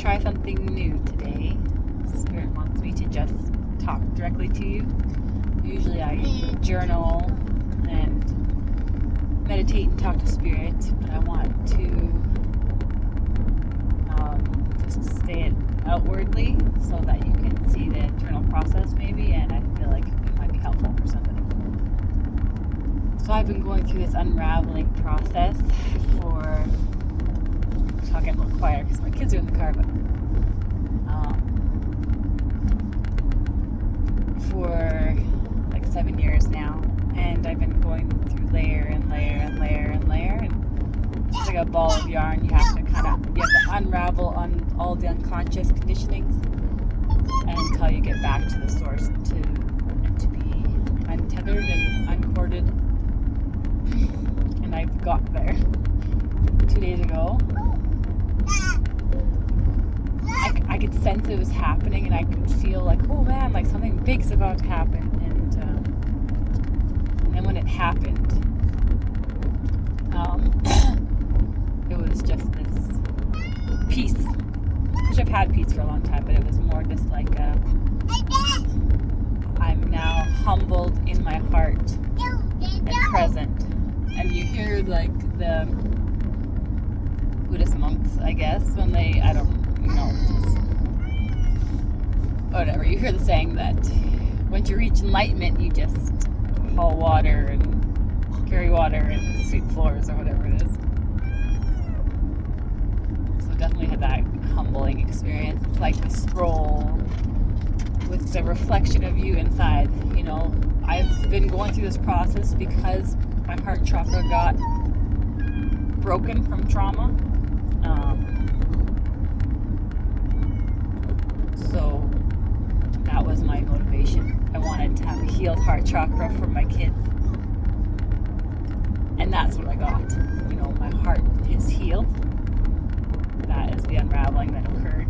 try something new today. Spirit wants me to just talk directly to you. Usually I journal and meditate and talk to Spirit, but I want to just say it outwardly so that you can see the internal process maybe, and I feel like it might be helpful for somebody. So I've been going through this unraveling process for, I'm talking a little quieter because my kids are in the car, but for like 7 years now, and I've been going through layer and layer and layer and layer, and it's like a ball of yarn. You have to unravel on all the unconscious conditionings until you get back to the source and to be untethered and uncorded. And I've got there 2 days ago. I could sense it was happening, and I could feel like, oh man, like something big's about to happen. And then when it happened, it was just this peace, which I've had peace for a long time, but it was more just like I'm now humbled in my heart and present. And you hear like the Buddhist monks, I guess, when they, I don't know, whatever, you hear the saying that once you reach enlightenment, you just haul water and carry water and sweep floors or whatever it is. So definitely had that humbling experience. It's like a stroll with the reflection of you inside. You know, I've been going through this process because my heart chakra got broken from trauma. So that was my motivation. I wanted to have a healed heart chakra for my kids. And that's what I got. You know, my heart is healed. That is the unraveling that occurred.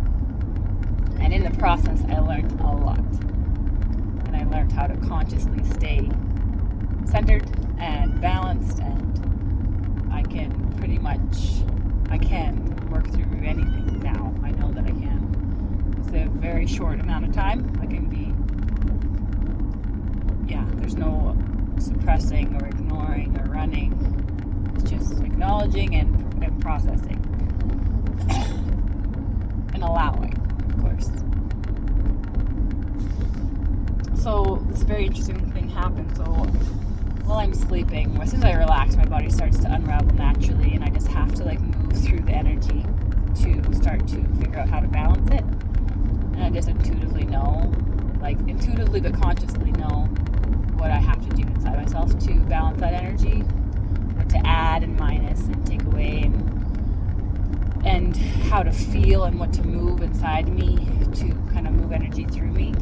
And in the process, I learned a lot. And I learned how to consciously stay centered and balanced, and I can work through anything now. I know that I can. With a very short amount of time, I can be, there's no suppressing or ignoring or running. It's just acknowledging and processing. And allowing, of course. So this very interesting thing happened. So while I'm sleeping, as soon as I relax, my body starts to unravel naturally, and I just have to like move through the energy to start to figure out how to balance it. And I just intuitively know, like intuitively but consciously know what I have to do inside myself to balance that energy, what to add and minus and take away, and how to feel and what to move inside me to kind of move energy through me.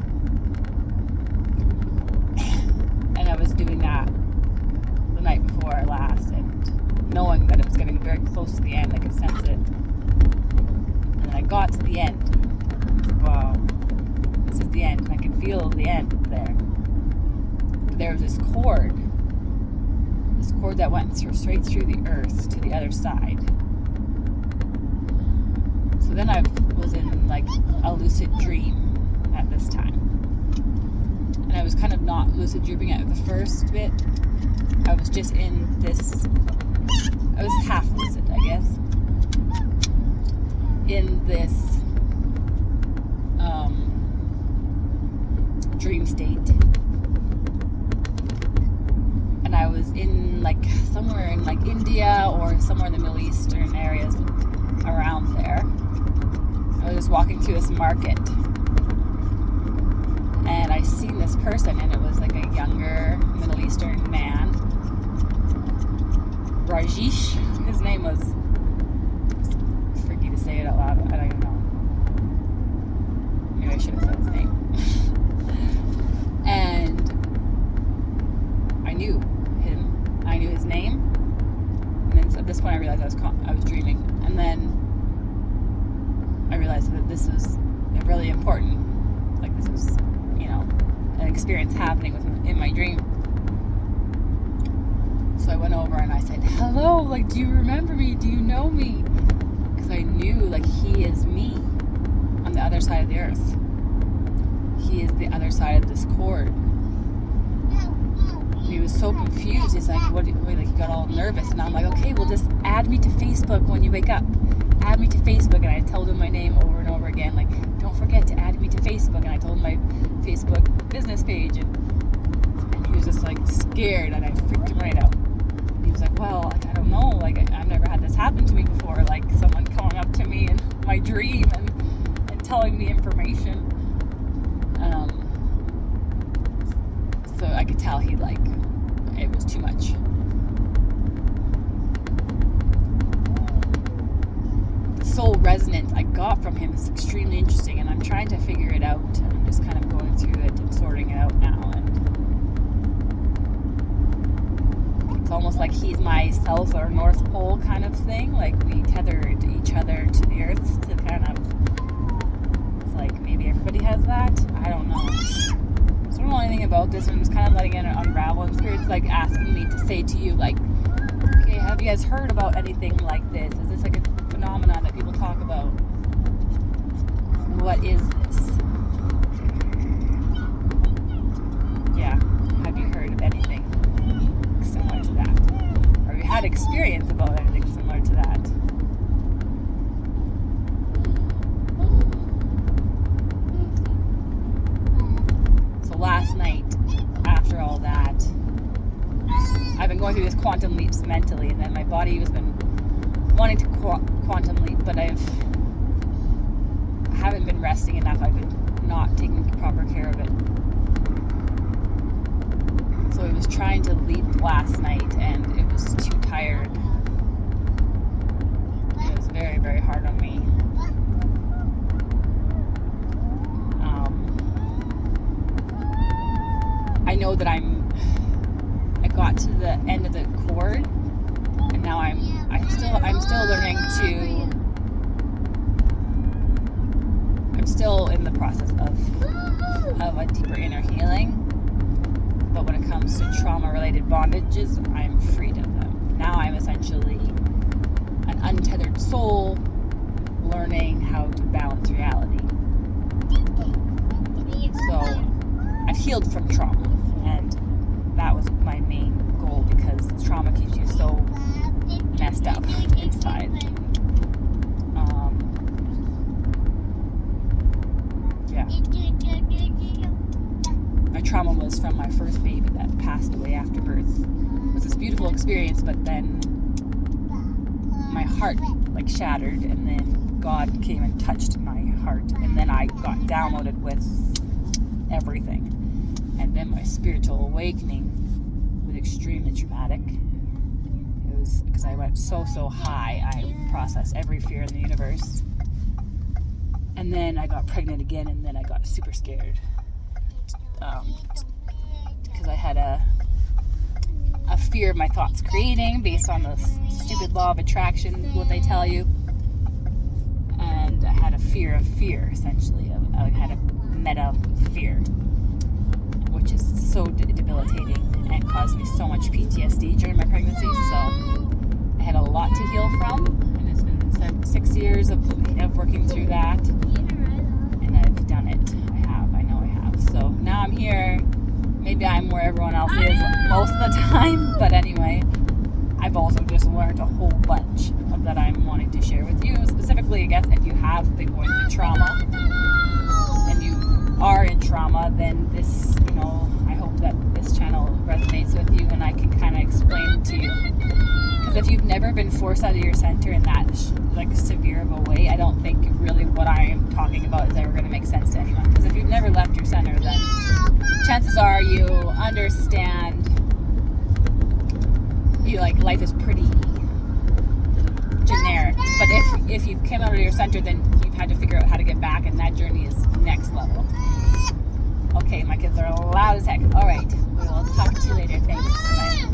And I was doing that the night before last, and knowing that it was getting very close to the end, I could sense it. And then I got to the end. Wow, this is the end. And I could feel the end there. But there was this cord that went straight through the earth to the other side. So then I was in like a lucid dream at this time. And I was kind of not lucid dreaming at the first bit. I was just in this, I was half lucid, I guess, in this dream state. And I was in like somewhere in like India or somewhere in the Middle Eastern areas around there. I was walking through this market, and I seen this person, and it was like a younger Middle Eastern man. Rajesh, his name was, it's freaky to say it out loud, I don't even know. Maybe I should have said his name. And I knew him. I knew his name. And then at this point I realized I was dreaming. And then I realized that this was really important. Like this was, an experience happening in my dream. So I went over and I said, hello, like, do you remember me? Do you know me? Because I knew, like, he is me. on the other side of the earth. He is the other side of this cord. And he was so confused. He's like, what? Like, he got all nervous. And I'm like, okay, well, just add me to Facebook when you wake up. Add me to Facebook. And I told him my name over and over again. Like, don't forget to add me to Facebook. And I told him my Facebook business page. And he was just like scared. And I freaked him right out. And he was like, well, like, I don't know. Like, I've never had this happen to me before. Like, someone coming up to me in my dream and telling me information. So I could tell he, like, it was too much. The soul resonance I got from him is extremely interesting, and I'm trying to figure it out, and I'm just kind of going through it and sorting it out now. And it's almost like he's my south or north pole kind of thing. Like, we tethered each other to the earth to kind of, it's like maybe everybody has that. I don't know. I don't know anything about this. I'm just kind of letting it unravel, and Spirit's like asking me to say to you, like, okay, have you guys heard about anything like this? Is this like a phenomenon that people talk about? What is this? Yeah, have you heard of anything similar to that? Or have you had experience about anything similar to that? Last night, after all that, I've been going through this quantum leaps mentally, and then my body has been wanting to quantum leap, but I haven't been resting enough. I've been not taking proper care of it. So I was trying to leap last night, and it was too tired. It was very, very hard on me. I know that I got to the end of the cord, and now I'm still learning to. I'm still in the process of a deeper inner healing. But when it comes to trauma-related bondages, I'm freed of them. Now I'm essentially an untethered soul, learning how to balance reality. So I've healed from trauma. And that was my main goal, because trauma keeps you so messed up inside. Yeah. My trauma was from my first baby that passed away after birth. It was this beautiful experience, but then my heart like shattered, and then God came and touched my heart, and then I got downloaded with everything. And then my spiritual awakening was extremely traumatic. It was because I went so high. I processed every fear in the universe. And then I got pregnant again, and then I got super scared. Because I had a fear of my thoughts creating based on the stupid law of attraction, what they tell you. And I had a fear of fear, essentially. I had a meta fear, which is so debilitating, and caused me so much PTSD during my pregnancy. So I had a lot to heal from, and it's been 6 years of working through that, and I've done it. I know I have. So now I'm here. Maybe I'm where everyone else is most of the time, but anyway, I've also just learned a whole bunch of that I'm wanting to share with you. Specifically, I guess, if you have been going through trauma and you are in trauma, then this, I hope that this channel resonates with you, and I can kind of explain to you. Because if you've never been forced out of your center in that severe of a way, I don't think really what I am talking about is ever going to make sense to anyone. Because if you've never left your center, then chances are you understand. Life is pretty generic. But if you've come out of your center, then you've had to figure out how to get back, and that journey is next level. Okay, my kids are loud as heck. All right, we will talk to you later. Thanks. Bye.